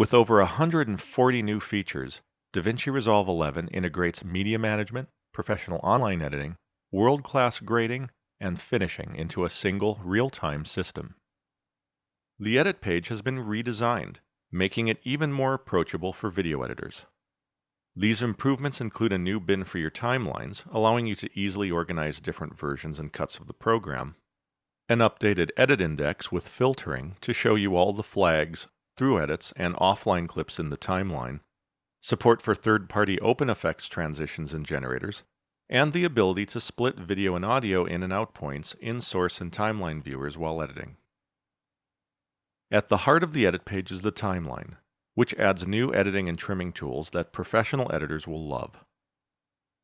With over 140 new features, Davinci Resolve 11 integrates media management, professional online editing, world-class grading, and finishing into a single real-time system. The edit page has been redesigned, making it even more approachable for video editors. These improvements include a new bin for your timelines, allowing you to easily organize different versions and cuts of the program, an updated edit index with filtering to show you all the flags, through edits, and offline clips in the timeline, support for third-party OpenEffects transitions and generators, and the ability to split video and audio in and out points in source and timeline viewers while editing. At the heart of the edit page is the timeline, which adds new editing and trimming tools that professional editors will love.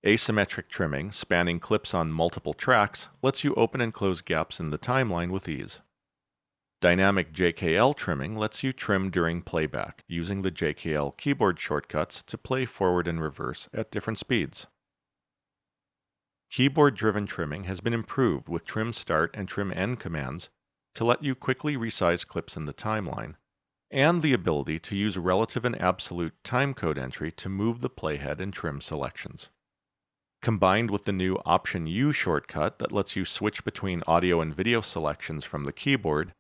Asymmetric trimming, spanning clips on multiple tracks, lets you open and close gaps in the timeline with ease. Dynamic JKL trimming lets you trim during playback, using the JKL keyboard shortcuts to play forward and reverse at different speeds. Keyboard-driven trimming has been improved with trim start and trim end commands to let you quickly resize clips in the timeline, and the ability to use relative and absolute timecode entry to move the playhead and trim selections. Combined with the new Option U shortcut that lets you switch between audio and video selections from the keyboard,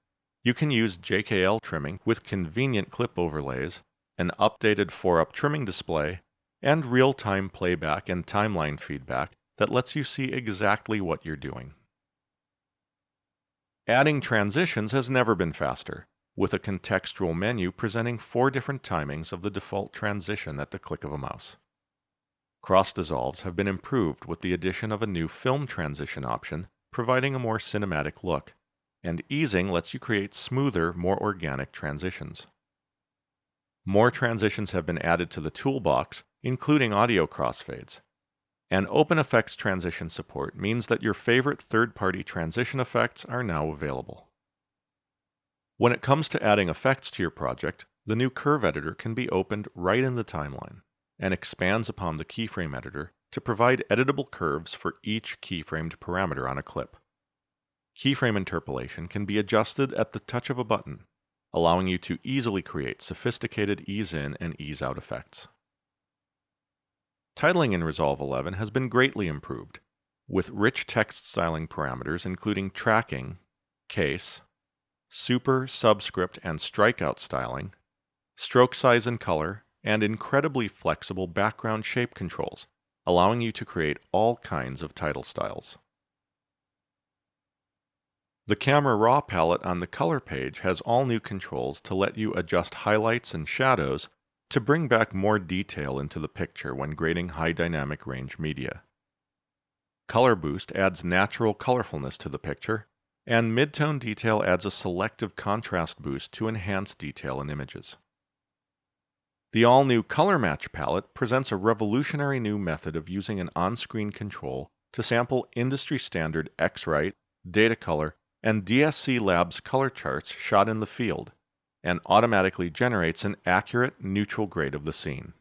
you can use JKL trimming with convenient clip overlays, an updated 4-up trimming display, and real-time playback and timeline feedback that lets you see exactly what you're doing. Adding transitions has never been faster, with a contextual menu presenting 4 different timings of the default transition at the click of a mouse. Cross dissolves have been improved with the addition of a new film transition option, providing a more cinematic look, and easing lets you create smoother, more organic transitions. More transitions have been added to the toolbox, including audio crossfades. And OpenEffects transition support means that your favorite third-party transition effects are now available. When it comes to adding effects to your project, the new curve editor can be opened right in the timeline and expands upon the keyframe editor to provide editable curves for each keyframed parameter on a clip. Keyframe interpolation can be adjusted at the touch of a button, allowing you to easily create sophisticated ease-in and ease-out effects. Titling in Resolve 11 has been greatly improved, with rich text styling parameters including tracking, case, super, subscript, and strikeout styling, stroke size and color, and incredibly flexible background shape controls, allowing you to create all kinds of title styles. The Camera Raw palette on the color page has all new controls to let you adjust highlights and shadows to bring back more detail into the picture when grading high dynamic range media. Color Boost adds natural colorfulness to the picture, and Midtone Detail adds a selective contrast boost to enhance detail in images. The all-new Color Match palette presents a revolutionary new method of using an on-screen control to sample industry-standard X-Rite, Datacolor, and DSC Labs color charts shot in the field, and automatically generates an accurate, neutral grade of the scene.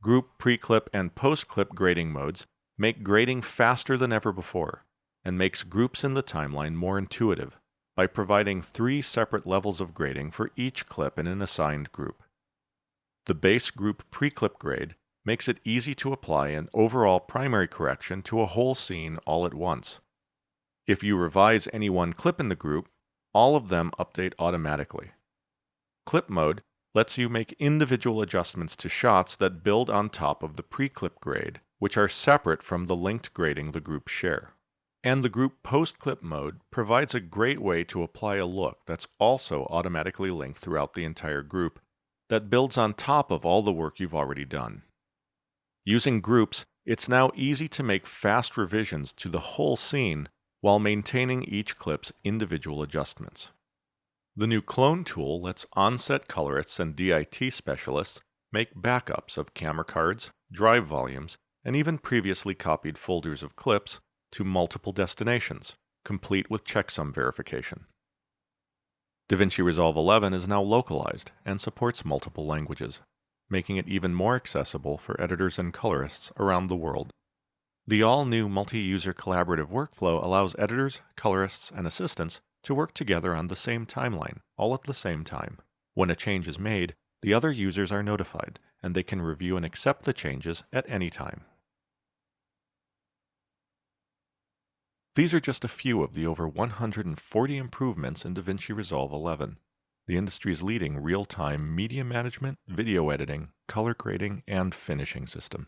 Group pre-clip and post-clip grading modes make grading faster than ever before, and makes groups in the timeline more intuitive by providing 3 separate levels of grading for each clip in an assigned group. The base group pre-clip grade makes it easy to apply an overall primary correction to a whole scene all at once. If you revise any one clip in the group, all of them update automatically. Clip mode lets you make individual adjustments to shots that build on top of the pre-clip grade, which are separate from the linked grading the groups share. And the group post-clip mode provides a great way to apply a look that's also automatically linked throughout the entire group, that builds on top of all the work you've already done. Using groups, it's now easy to make fast revisions to the whole scene while maintaining each clip's individual adjustments. The new Clone tool lets on-set colorists and DIT specialists make backups of camera cards, drive volumes, and even previously copied folders of clips to multiple destinations, complete with checksum verification. Davinci Resolve 11 is now localized and supports multiple languages, making it even more accessible for editors and colorists around the world. The all-new multi-user collaborative workflow allows editors, colorists, and assistants to work together on the same timeline, all at the same time. When a change is made, the other users are notified, and they can review and accept the changes at any time. These are just a few of the over 140 improvements in Davinci Resolve 11, the industry's leading real-time media management, video editing, color grading, and finishing system.